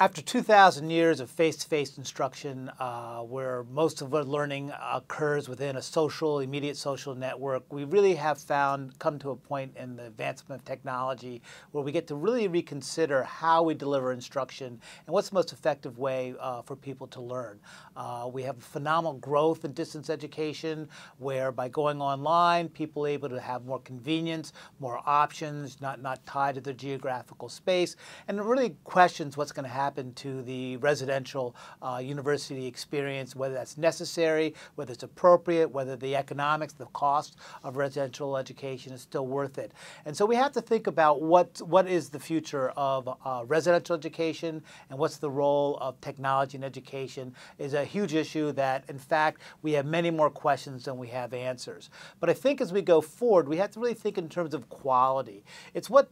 After 2,000 years of face-to-face instruction, where most of our learning occurs within a immediate social network, we really have come to a point in the advancement of technology where we get to really reconsider how we deliver instruction and what's the most effective way for people to learn. We have phenomenal growth in distance education, where by going online, people are able to have more convenience, more options, not tied to their geographical space, and it really questions what's going to happen to the residential university experience, whether that's necessary, whether it's appropriate, whether the economics, the cost of residential education is still worth it. And so we have to think about what is the future of residential education and what's the role of technology in education is a huge issue that, in fact, we have many more questions than we have answers. But I think as we go forward, we have to really think in terms of quality. It's what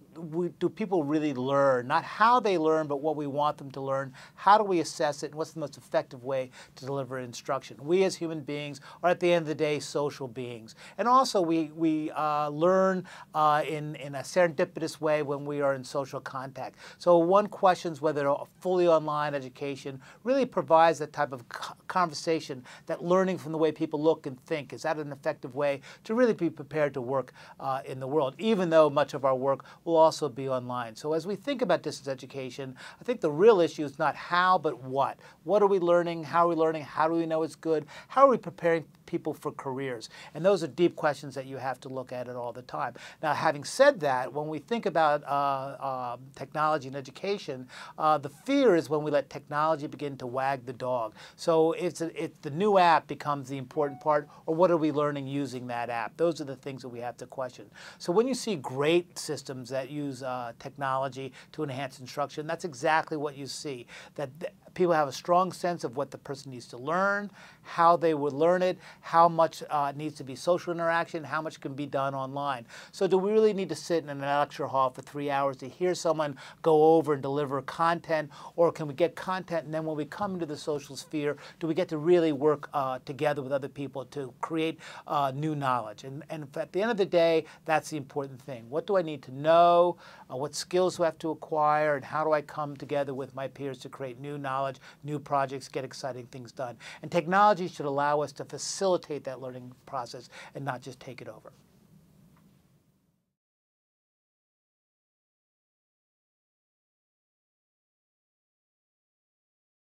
do people really learn, not how they learn, but what we want them to learn. How do we assess it, and what's the most effective way to deliver instruction? We as human beings are, at the end of the day, social beings. And also we learn in a serendipitous way when we are in social contact. So one questions whether a fully online education really provides that type of conversation, that learning from the way people look and think. Is that an effective way to really be prepared to work in the world, even though much of our work will also be online? So as we think about distance education, I think the real issue is not how, but what. What are we learning? How are we learning? How do we know it's good? How are we preparing people for careers? And those are deep questions that you have to look at it all the time. Now, having said that, when we think about technology and education, the fear is when we let technology begin to wag the dog. So if the new app becomes the important part, or what are we learning using that app? Those are the things that we have to question. So when you see great systems that use technology to enhance instruction, that's exactly what you see, that people have a strong sense of what the person needs to learn, how they would learn it, how much needs to be social interaction, how much can be done online. So do we really need to sit in a lecture hall for 3 hours to hear someone go over and deliver content, or can we get content and then when we come into the social sphere, do we get to really work together with other people to create new knowledge? And at the end of the day, that's the important thing. What do I need to know? What skills do I have to acquire? And how do I come together with my peers to create new knowledge, new projects, get exciting things done? And technology should allow us to facilitate that learning process and not just take it over.